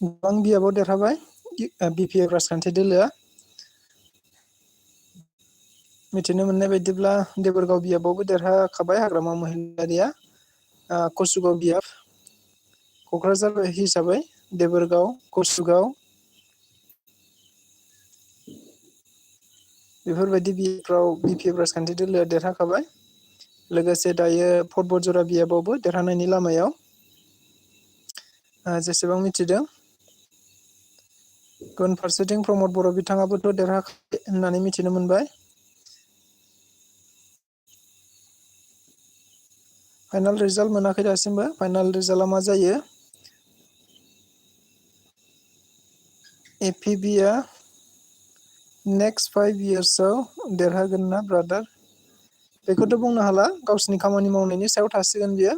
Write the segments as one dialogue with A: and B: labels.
A: गोबां बियाबाव देरहाबाय BPF राजखान्थि दोलोआ। मिथिनो मोननाय बायदिब्ला देबोरगाव बियाबावबो देरहाखाबाय हाग्रामा महिलारिया। कसुगाव बियाब, क'क्राझार हिसाबै देबोरगाव, कसुगाव बेफोरबायदि बिफ्राव BPF राजखान्थि दोलोआ देरहाखाबाय। लोगोसे दायो पर्बतजरा बियाबावबो देरहानायनि लामायाव जेसेबां मिथिदों। गुबुन फारसेथिं प्रमद बर' बिथाङाबोथ' देरहाखाबाय होननानै मिथिनो मोनबाय। फाइनाल रिजाल्ट मोनाखै दासिमबो, फाइनाल रिजाल्टआ मा जायो। APBआ नेक्स्ट 5 इयार्सआव देरहागोन ना ब्रादार, बेखौथ' बुंनो हाला, गावसिनि खामानि मावनायनि सायाव थासिगोन बियो।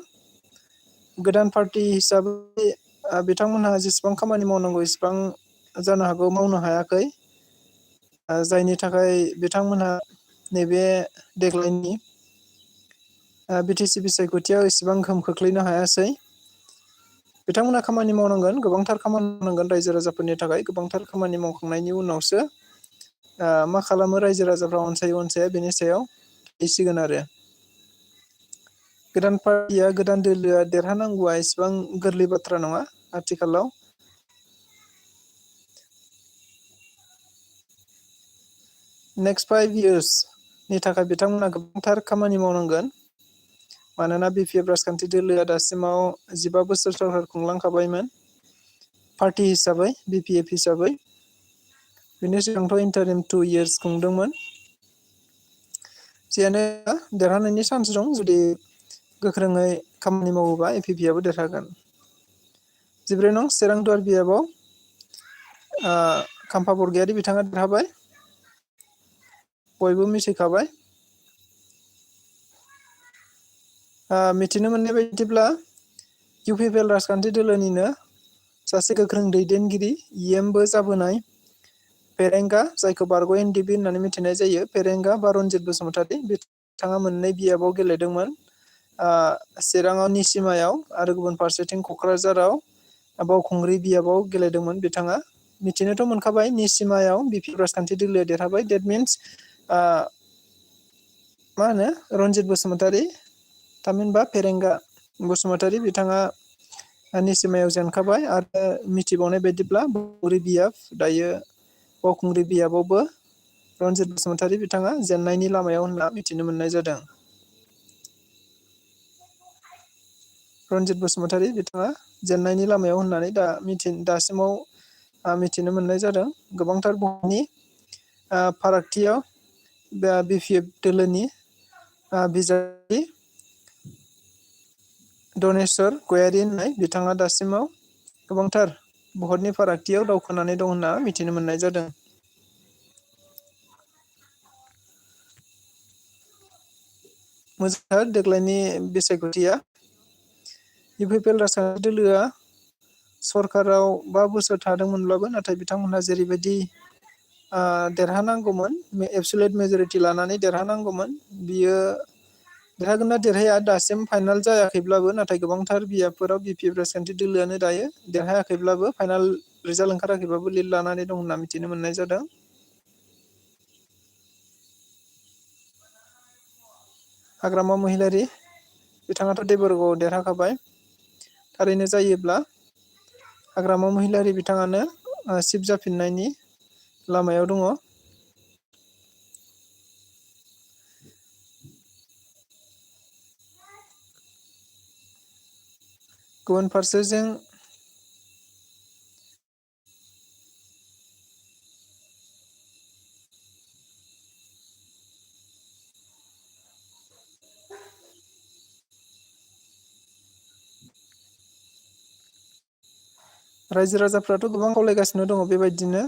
A: गोदान पार्टि हिसाबै बिथांमोनहा जेसेबां खामानि मावनांगौ एसेबां जानो हागौ मावनो हायाखै। जायनि थाखाय बिथांमोनहा नैबे देग्लायनि BTC बिसायख'थियाव एसेबां गोहोम खोख्लैनो हायासै। बिथांमोना खामानि मावनांगोन, गोबांथार खामानि मावनांगोन रायजो राजाफोरनि थाखाय। गोबांथार खामानि मावखांनायनि उनावसो मा खालामो रायजो राजाफ्रा अनसायो अनसाया बेनि सायाव थाहैसिगोन आरो। गोदान पार्टिया, गोदान दोलोआ देरहानांगौआ एसेबां गोरलै बाथ्रा नङा आथिखालाव। नेक्स्ट 5 इयार्सनि थाखाय बिथांमोना गोबांथार खामानि मावनांगोन। मानोना BPF राजखान्थि दोलोआ दासिमाव 15 बोसोर सरकार खुंलांखाबायमोन पार्टि हिसाबै, BPF हिसाबै। बेनि सिगांथ' इन्टारिम 2 इयार्स खुंदोंमोन। जियानो देरहानायनि चान्स दं, जुदि गोख्रोङै खामानि मावोबा APBआबो देरहागोन। 14 नं चिरां दुवार बियाबाव खाम्फा बरगयारि बिथाङा देरहाबाय, बयबो मिथिखाबाय। मिथिनो मोननाय बायदिब्ला UPPL राजखान्थि दोलोनिनो सासे गोख्रों दैदेनगिरि, EMबो जाबोनाय फेरेंगा, जायखौ बारग' NDP होननानै मिथिनाय जायो, फेरेंगा बा रनजित बसुमतारी, बिथाङा मोननै बियाबाव गेलेदोंमोन। चिराङाव निसिमायाव आरो गुबुन फारसेथिं क'क्राझाराव बावखुंग्रि बियाबाव गेलेदोंमोन बिथाङा। मिथिनोथ' मोनखाबाय निसिमायाव BPF राजखान्थि दोलोआ देरहाबाय। डेट मिन्स मा होनो रनजित बसुमतारी, थामहिनबा फेरेंगा बसुमतारी बिथाङा निसिमायाव जेनखाबाय। आरो मिथिबावनाय बायदिब्ला बावखुंग्रि बियाब, दायो बावखुंग्रि बियाबावबो रनजित बसुमतारी बिथाङा जेननायनि लामायाव होनना मिथिनो मोननाय जादों। रनजित बसुमतारी बिथाङा जेननायनि लामायाव होननानै दासिमाव मिथिनो मोननाय जादों। गोबांथार बहुमनि फारागथियाव BPF दोलोनि बिजाथि दनेस्वर गयारि होननाय बिथाङा दासिमाव गोबांथार भटनि फारागथियाव दावखोनानै दं होनना मिथिनो मोननाय जादों। मोजांथार देग्लायनि बिसायख'थिया। UPPL राजखान्थि दोलोआ सरकाराव 5 बोसोर थादोंमोनब्लाबो, नाथाय बिथांमोनहा जेरैबायदि देरहानांगौमोन, एबसुलेट मेजरिटि लानानै देरहानांगौमोन, बियो देरहागोन ना देरहाया दासिम फाइनाल जायाखैब्लाबो, नाथाय गोबांथार बियाबफोराव BPF राजखान्थि दोलोआनो दायो देरहायाखैब्लाबो, फाइनाल रिजाल्ट ओंखाराखैबाबो लिड लानानै दं होनना मिथिनो मोननाय जादों। हाग्रामा महिलारि बिथाङाथ' देबोरगावआव देरहाखाबाय। थारैनो जायोब्ला हाग्रामा महिलारि बिथाङानो चिफ जाफिननायनि लामायाव दङ। गुबुन फारसेजों रायजो राजाफ्राथ' गोबां खावलायगासिनो दङ बेबायदिनो,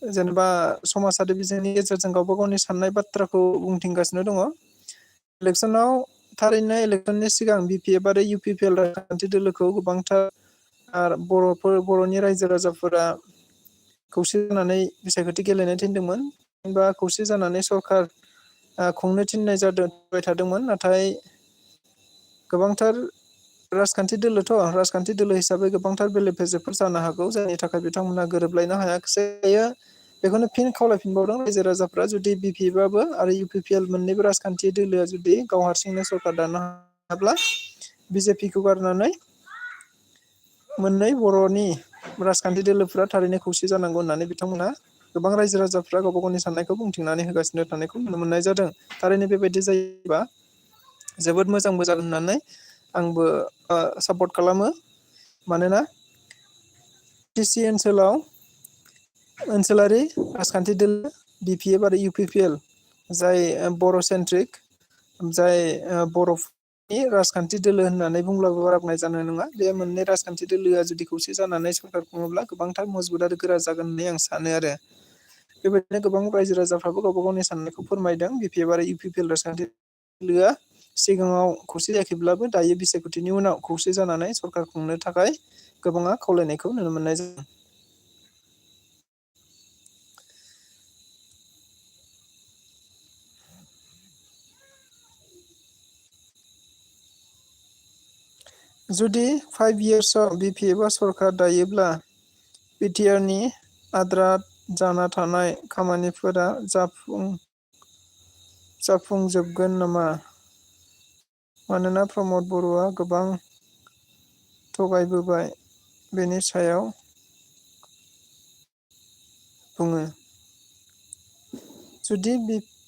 A: जेनेबा समाजारि बिजोंनि गेजेरजों गावबा गावनि साननाय बाथ्राखौ बुंथिंगासिनो दङ। इलेक्सनाव थारैनो इलेक्सननि सिगां BPF आरो UPPL राजखान्थि दोलोखौ गोबांथार बर'नि रायजो राजाफोरा खौसे जानानै बिसायख'थि गेलेनो थिनदोंमोन, बा खौसे जानानै सरकार खुंनो थिननाय थादोंमोन। नाथाय गोबांथार राजखान्थि दोलो हिसाबै गोबांथार बेले बेजेफोर जानो हागौ, जायनि थाखाय बिथांमोना गोरोबलायनो हायाखिसै। बेखौनो फिन खावलायफिनबावदों रायजो राजाफ्रा, जुदि बिपिएफआबो आरो इउपिपिएल मोननैबो राजखान्थि दोलोआ जुदि गाव हारसिंनो सरकार दानो हायाब्ला बिजेपिखौ गारनानै मोननै बर'नि राजखान्थि दोलोफोरा थारैनो खौसे जानांगौ होननानै बिथांमोना गोबां रायजो राजाफ्रा गावबा गावनि साननायखौ बुंथिनानै होगासिनो थानायखौ नुनो मोननाय जादों। थारैनो बेबायदि जायोबा जोबोद मोजांबो जागोन होननानै आंबो सापर्ट खालामो। मानोना टिसि ओनसोलारि राजखान्थि दोलो बिपिएफ आरो इउपिपिएल जाय बर' सेन्ट्रिक, जाय बर'नि राजखान्थि दोलो होननानै बुंब्लाबो बारा बुंनाय जानाय नङा। बे मोननै राजखान्थि दोलोआ जुदि खौसे जानानै सरकार खुङोब्ला गोबांथार मजबुत आरो गोरा जागोन होननानै आं सानो आरो। बेबायदिनो गोबां रायजो राजाफ्राबो गावबा गावनि साननायखौ फोरमायदों। बिपिएफ आरो इउपिपिएल राजखान्थि दोलोआ सिगाङाव खौसे जायाखैब्लाबो दायो बिसायख'थिनि उनाव खौसे जानानै सरकार खुंनो थाखाय गोबाङा खावलायनायखौ नुनो मोननाय जादों। जुदि 5 इयार्सआव बिपिएफआ सरकार दायोब्ला बिटिआरनि आद्रा जाना थानाय खामानिफोरा जाफुंजोबगोन नामा? मानोना प्रमद बर'आ गोबां थगायबोबाय, बेनि सायाव बुङो। जुदि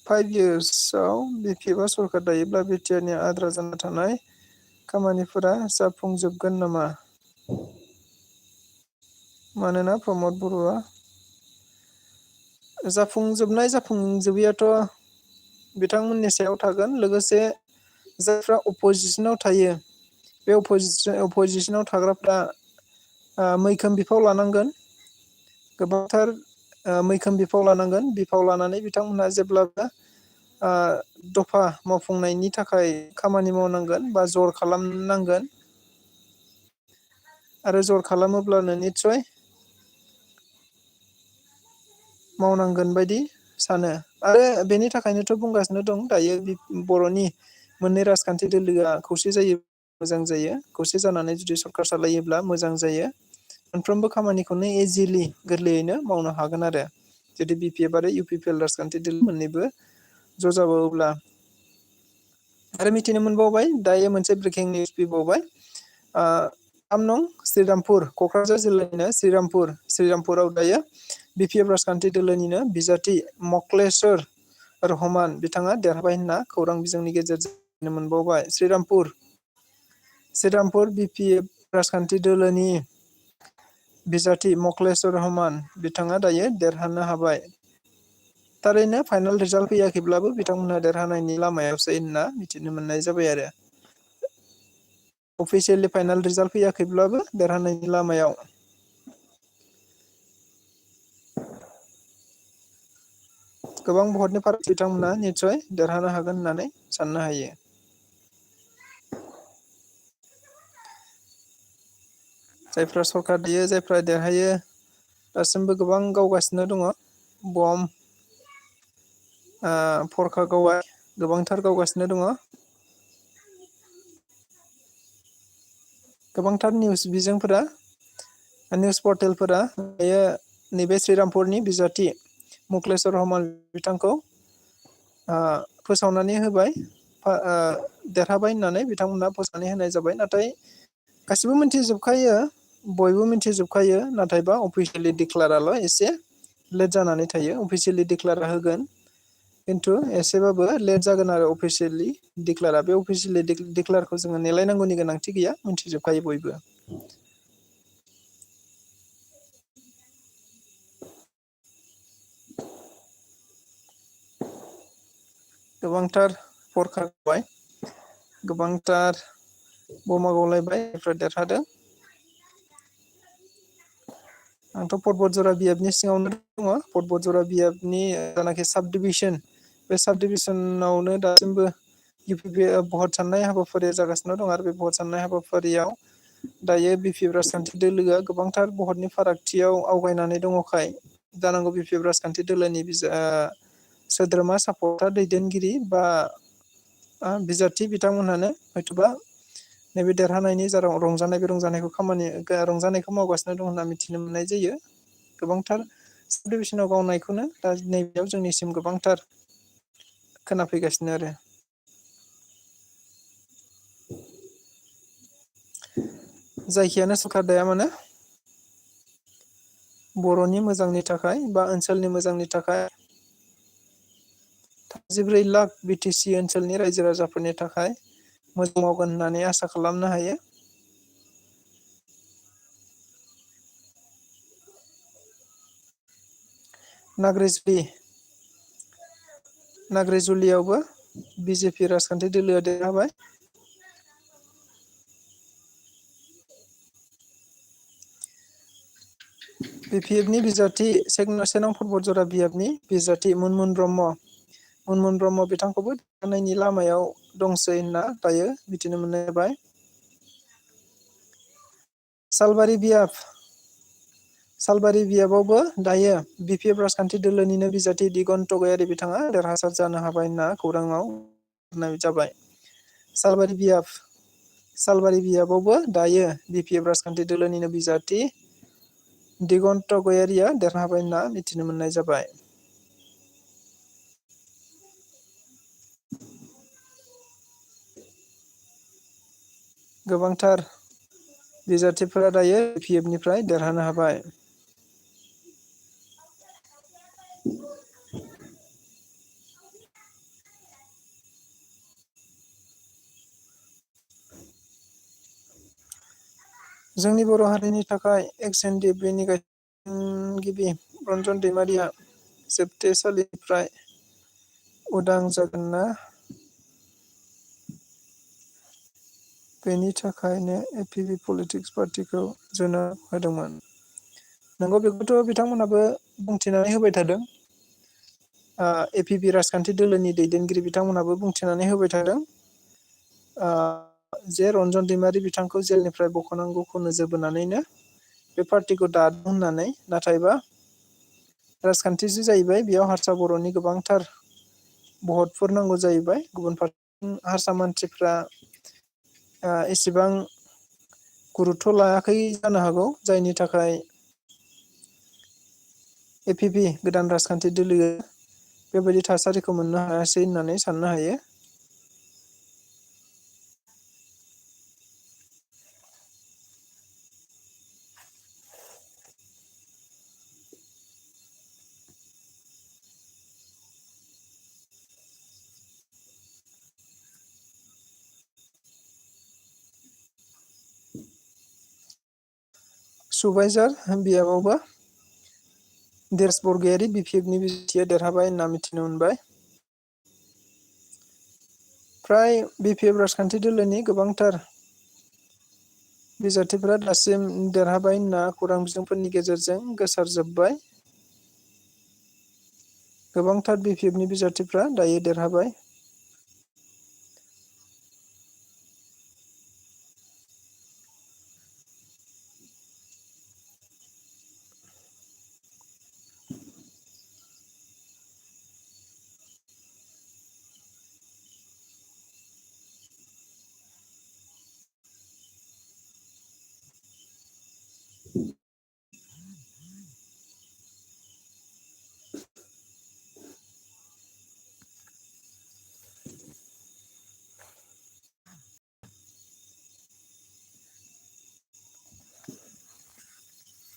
A: 5 इयार्सआव बिपिएफआ सरकार दायोब्ला बिटिआरनि आद्रा जाना थानाय खामानिफोरा जाफुंजोबगोन नामा? मानोना प्रमद बर'आ जाफुंजोबैयाथ' बिथांमोननि सायाव थागोन। लोगोसे जायफ्रा अपजिसनाव थायो, बे अपजिसनाव थाग्राफ्रा मैखोम बिफाव लानांगोन। गोबांथार मैखोम बिफाव लानांगोन। बिफाव लानानै बिथांमोनहा जेब्लाबो दफा मावफुंनायनि थाखाय खामानि मावनांगोन बा जर खालामनांगोन। आरो जर खालामोब्लानो निस्सय मावनांगोन बायदि सानो। आरो बेनि थाखायनोथ' बुंगासिनो दं दायो बर'नि मोननै राजखान्थि दोलोआ खौसे जायो मोजां जायो। खौसे जानानै जुदि सरकार सालायोब्ला मोजां जायो। मोनफ्रोमबो खामानिखौनो इजिलि गोरलैयैनो मावनो हागोन आरो जुदि बिपिएफ आरो इउपिपिएल राजखान्थि दोलो मोननैबो ज' जाबावोब्ला। आरो मिथिनो मोनबावबाय दायो मोनसे ब्रेकिं निउस फैबावबाय। 3 नं श्रीरामपुर, क'क्राझार जिल्लानिनो श्रीरामपुराव दायो बिपिएफ राजखान्थि दोलोनिनो बिजाथि मक्लेश्वर रहमान बिथाङा देरहाबाय होनना खौरां बिजोंनि गेजेरजों मिथिनो मोनबावबाय। श्रीरामपुर बिपिएफ राजखान्थि दोलोनि बिजाथि मक्लेश्वर रहमान बिथाङा दायो देरहानो हाबाय। थारैनो फाइनाल रिजाल्ट फैयाखैब्लाबो बिथांमोनहा देरहानायनि लामायावसै होनना मिथिनो मोननाय जाबाय आरो। अफिसियेलि फाइनाल रिजाल्ट फैयाखैब्लाबो देरहानायनि लामायाव। गोबां भटनि फाराग बिथांमोना निस्सय देरहानो हागोन होननानै साननो हायो। जायफ्रा सरकार दायो, जायफ्रा देरहायो, दासिमबो गोबां गावगासिनो दङ। बम फरखा गावनाय गोबांथार गावगासिनो दङ। गोबांथार निउस बिजोंफोरा, निउस पर्टेलफोरा दायो नैबे श्रीरामपुरनि बिजाथि मक्लेश्वर रहमान बिथांखौ फोसावनानै होबाय, देरहाबाय होननानै बिथांमोनहा फोसावनानै होनाय जाबाय। नाथाय गासिबो मिन्थिजोबखायो, बयबो मिन्थिजोबखायो, नाथायबा अफिसियेलि डिक्लाराल' एसे लेट जानानै थायो। अफिसियेलि डिक्लार होगोन, खिन्थु एसेबाबो लेट जागोन आरो अफिसियेलि डिक्लारा। बे अफिसियेलि डिक्लारखौ जोङो नेलायनांगौनि गोनांथि गैया, मिन्थिजोबखायो बयबो। गोबांथार फरखा गावबाय, गोबांथार बमा गावलायबाय, जायफ्रा देरहादों। आंथ' पर्बतझरा बियाबनि सिङावनो दङ। पर्बतझरा बियाबनि जानाखि साब डिभिसन, बे साब डिभिसनावनो दासिमबो भट साननाय हाबाफारिया जागासिनो दं। आरो बे भट साननाय हाबाफारियाव दायो बिपिएफ राजखान्थि दोलोआ गोबांथार भटनि फारागथियाव आवगायनानै दङखाय जानांगौ बिपिएफ राजखान्थि दोलोनि सोद्रोमा सापरटार दैदेनगिरि बा बिजाथि बिथांमोनहानो हयथ'बा नैबे देरहानायनि जाराव रंजानाय बे रंजानायखौ मावगासिनो दं होनना मिथिनो मोननाय जायो। गोबांथार साब डिभिसनाव गावनायखौनो दा नैबेयाव जोंनिसिम गोबांथार खोनाफैगासिनो आरो। जायखियानो सरखार दाया मानो बर'नि मोजांनि थाखाय बा ओनसोलनि मोजांनि थाखाय 34 लाख BTC ओनसोलनि रायजो राजाफोरनि थाखाय मोजां मावगोन होननानै आसा खालामनो हायो। नाग्रिजुलियावबो BJP राजखान्थि दोलोआ देरहाबाय। BPFनि बिजाथि से नं पर्बतजरा बियाबनि बिजाथि मुनमुन ब्रह्म बिथांखौबो देरहानायनि लामायाव दंसै होनना दायो मिथिनो मोननाय जाबाय। सालबारि बियाबावबो दायो BPF राजखान्थि दोलोनिनो बिजाथि दिगन्त गयारि बिथाङा देरहासार जानो हाबाय होनना खौराङाव होनाय जाबाय। सालबारि बियाबावबो दायो BPF राजखान्थि दोलोनिनो बिजाथि दिगन्त गयारिया देरहाबाय होनना मिथिनो मोननाय जाबाय। गोबांथार बिजाथिफोरा दायो BPFनिफ्राय देरहानो हाबाय। जोंनि बर' हारिनि थाखाय XNDP-नि गायसनगिरि रन्जन दैमारिया जोबथेसालिनिफ्राय उदां जागोन ना? बेनि थाखायनो APB पलिटिक्स पार्टिखौ जोनोम होदोंमोन। नंगौ, बेखौथ' बिथांमोनहाबो बुंथिनानै होबाय थादों। APB राजखान्थि दोलोनि दैदेनगिरि बिथांमोनहाबो बुंथिनानै होबाय थादों जे रन्जन दैमारि बिथांखौ जेलनिफ्राय बख'नांगौखौ नोजोर बोनानैनो बे पार्टिखौ दादों होननानै। नाथायबा राजखान्थिसो जाहैबाय, बेयाव हारसा बर'नि गोबांथार भटफोर नांगौ जाहैबाय। गुबुन फारसेथिं हारसा मानसिफ्रा एसेबां गुरुत्थ' लायाखै जानो हागौ, जायनि थाखाय APB गोदान राजखान्थि दोलोआ बेबायदि थासारिखौ मोननो हायासै होननानै साननो हायो। सुबाइजार बियाबावबो धीरज बरग'यारि BPFनि बिजाथिया देरहाबाय होनना मिथिनो मोनबाय। फ्राय BPF राजखान्थि दोलोनि गोबांथार बिजाथिफोरा दासिम देरहाबाय होनना खौरां बिजोंफोरनि गेजेरजों गोसारजोब्बाय। गोबांथार BPFनि बिजाथिफ्रा दायो देरहाबाय।